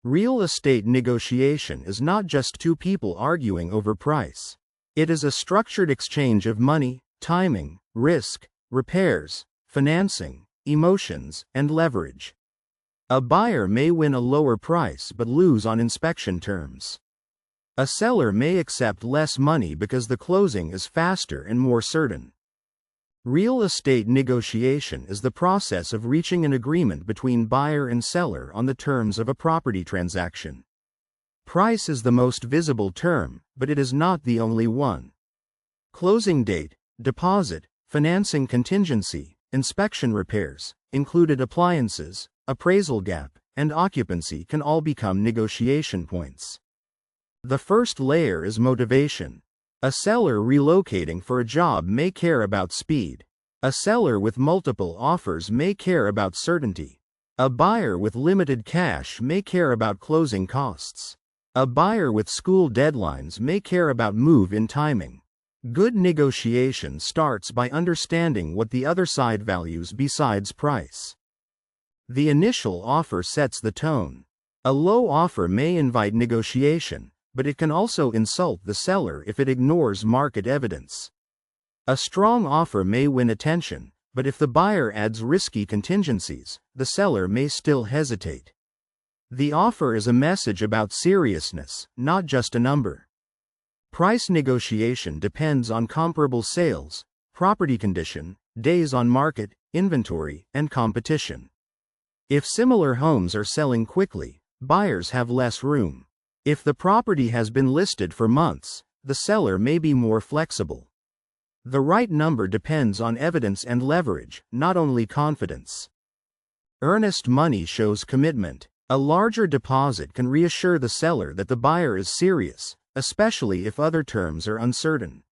Real estate negotiation is not just two people arguing over price. It is a structured exchange of money, timing, risk, repairs, financing, emotions, and leverage. A buyer may win a lower price but lose on inspection terms. A seller may accept less money because the closing is faster and more certain. Real estate negotiation is the process of reaching an agreement between buyer and seller on the terms of a property transaction. Price is the most visible term, but it is not the only one. Closing date, deposit, financing contingency, inspection repairs, included appliances, appraisal gap, and occupancy can all become negotiation points. The first layer is motivation. A seller relocating for a job may care about speed. A seller with multiple offers may care about certainty. A buyer with limited cash may care about closing costs. A buyer with school deadlines may care about move-in timing. Good negotiation starts by understanding what the other side values besides price. The initial offer sets the tone. A low offer may invite negotiation, but it can also insult the seller if it ignores market evidence. A strong offer may win attention, but if the buyer adds risky contingencies, the seller may still hesitate. The offer is a message about seriousness, not just a number. Price negotiation depends on comparable sales, property condition, days on market, inventory, and competition. If similar homes are selling quickly, buyers have less room. If the property has been listed for months, the seller may be more flexible. The right number depends on evidence and leverage, not only confidence. Earnest money shows commitment. A larger deposit can reassure the seller that the buyer is serious, especially if other terms are uncertain.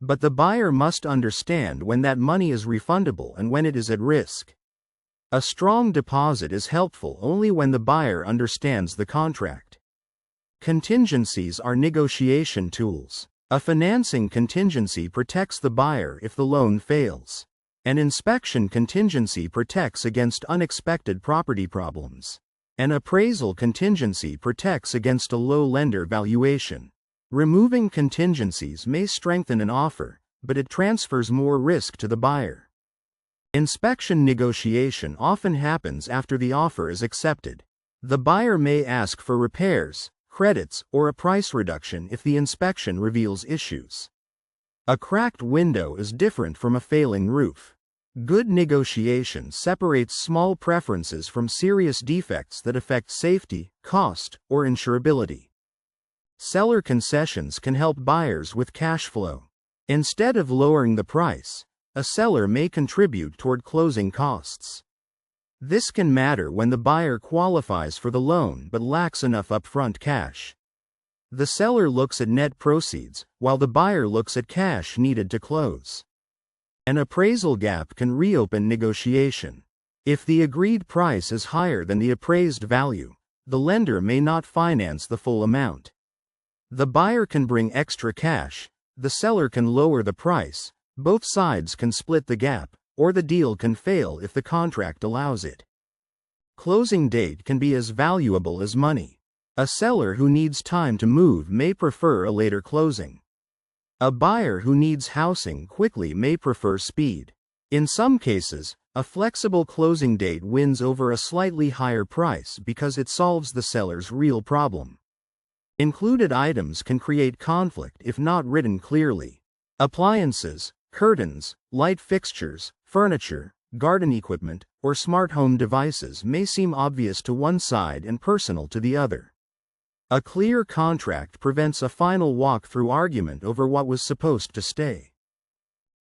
But the buyer must understand when that money is refundable and when it is at risk. A strong deposit is helpful only when the buyer understands the contract. Contingencies are negotiation tools. A financing contingency protects the buyer if the loan fails. An inspection contingency protects against unexpected property problems. An appraisal contingency protects against a low lender valuation. Removing contingencies may strengthen an offer, but it transfers more risk to the buyer. Inspection negotiation often happens after the offer is accepted. The buyer may ask for repairs, credits, or a price reduction if the inspection reveals issues. A cracked window is different from a failing roof. Good negotiation separates small preferences from serious defects that affect safety, cost, or insurability. Seller concessions can help buyers with cash flow. Instead of lowering the price, a seller may contribute toward closing costs. This can matter when the buyer qualifies for the loan but lacks enough upfront cash. The seller looks at net proceeds, while the buyer looks at cash needed to close. An appraisal gap can reopen negotiation. If the agreed price is higher than the appraised value, the lender may not finance the full amount. The buyer can bring extra cash, the seller can lower the price, both sides can split the gap, or the deal can fail if the contract allows it. Closing date can be as valuable as money. A seller who needs time to move may prefer a later closing. A buyer who needs housing quickly may prefer speed. In some cases, a flexible closing date wins over a slightly higher price because it solves the seller's real problem. Included items can create conflict if not written clearly. Appliances, curtains, light fixtures, furniture, garden equipment, or smart home devices may seem obvious to one side and personal to the other. A clear contract prevents a final walk-through argument over what was supposed to stay.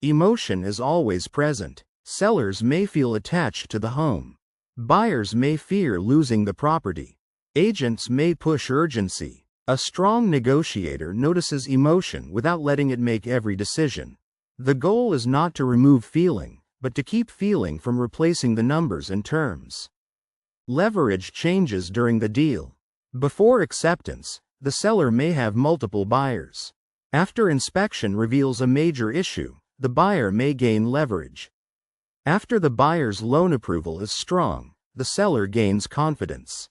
Emotion is always present. Sellers may feel attached to the home. Buyers may fear losing the property. Agents may push urgency. A strong negotiator notices emotion without letting it make every decision. The goal is not to remove feeling, but to keep feeling from replacing the numbers and terms. Leverage changes during the deal. Before acceptance, the seller may have multiple buyers. After inspection reveals a major issue, the buyer may gain leverage. After the buyer's loan approval is strong, the seller gains confidence.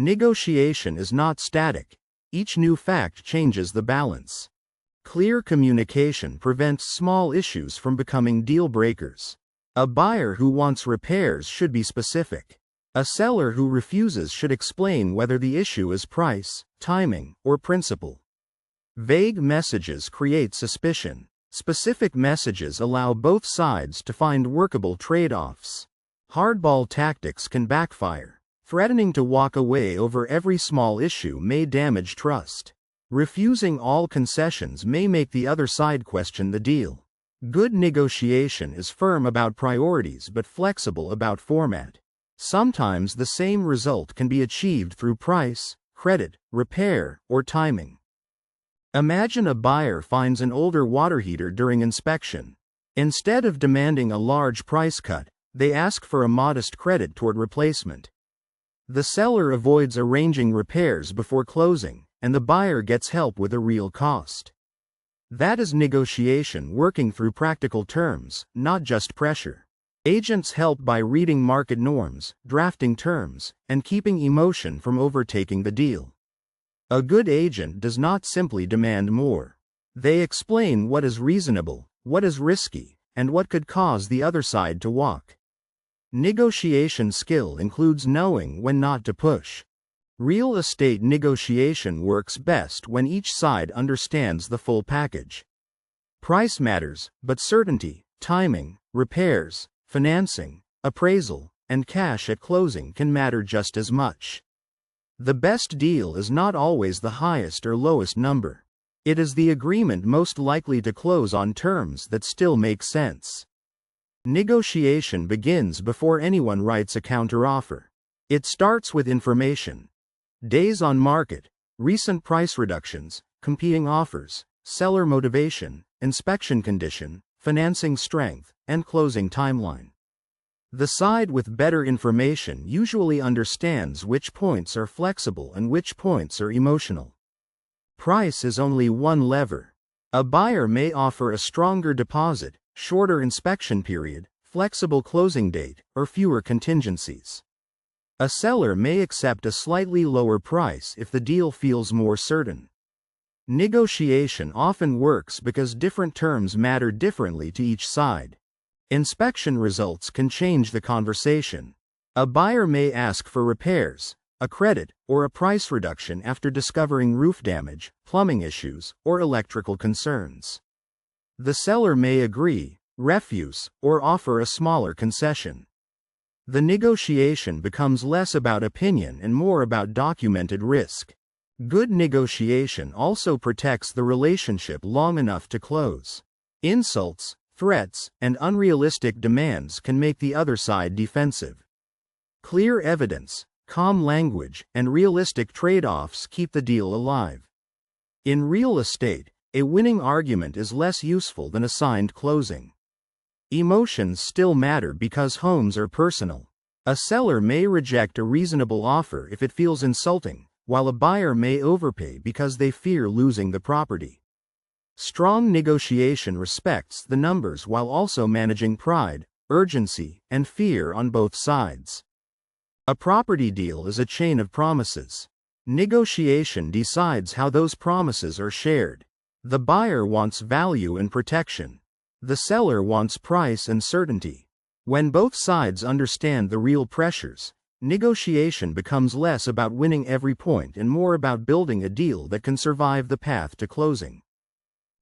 Negotiation is not static. Each new fact changes the balance. Clear communication prevents small issues from becoming deal breakers. A buyer who wants repairs should be specific. A seller who refuses should explain whether the issue is price, timing, or principle. Vague messages create suspicion. Specific messages allow both sides to find workable trade-offs. Hardball tactics can backfire. Threatening to walk away over every small issue may damage trust. Refusing all concessions may make the other side question the deal. Good negotiation is firm about priorities but flexible about format. Sometimes the same result can be achieved through price, credit, repair, or timing. Imagine a buyer finds an older water heater during inspection. Instead of demanding a large price cut, they ask for a modest credit toward replacement. The seller avoids arranging repairs before closing, and the buyer gets help with a real cost. That is negotiation working through practical terms, not just pressure. Agents help by reading market norms, drafting terms, and keeping emotion from overtaking the deal. A good agent does not simply demand more. They explain what is reasonable, what is risky, and what could cause the other side to walk. Negotiation skill includes knowing when not to push. Real estate negotiation works best when each side understands the full package. Price matters, but certainty, timing, repairs, financing, appraisal, and cash at closing can matter just as much. The best deal is not always the highest or lowest number. It is the agreement most likely to close on terms that still make sense. Negotiation begins before anyone writes a counteroffer. It starts with information. Days on market, recent price reductions, competing offers, seller motivation, inspection condition, financing strength, and closing timeline. The side with better information usually understands which points are flexible and which points are emotional. Price is only one lever. A buyer may offer a stronger deposit, shorter inspection period, flexible closing date, or fewer contingencies. A seller may accept a slightly lower price if the deal feels more certain. Negotiation often works because different terms matter differently to each side. Inspection results can change the conversation. A buyer may ask for repairs, a credit, or a price reduction after discovering roof damage, plumbing issues, or electrical concerns. The seller may agree, refuse, or offer a smaller concession. The negotiation becomes less about opinion and more about documented risk. Good negotiation also protects the relationship long enough to close. Insults, threats, and unrealistic demands can make the other side defensive. Clear evidence, calm language, and realistic trade-offs keep the deal alive. In real estate, a winning argument is less useful than a signed closing. Emotions still matter because homes are personal. A seller may reject a reasonable offer if it feels insulting, while a buyer may overpay because they fear losing the property. Strong negotiation respects the numbers while also managing pride, urgency, and fear on both sides. A property deal is a chain of promises. Negotiation decides how those promises are shared. The buyer wants value and protection. The seller wants price and certainty. When both sides understand the real pressures, negotiation becomes less about winning every point and more about building a deal that can survive the path to closing.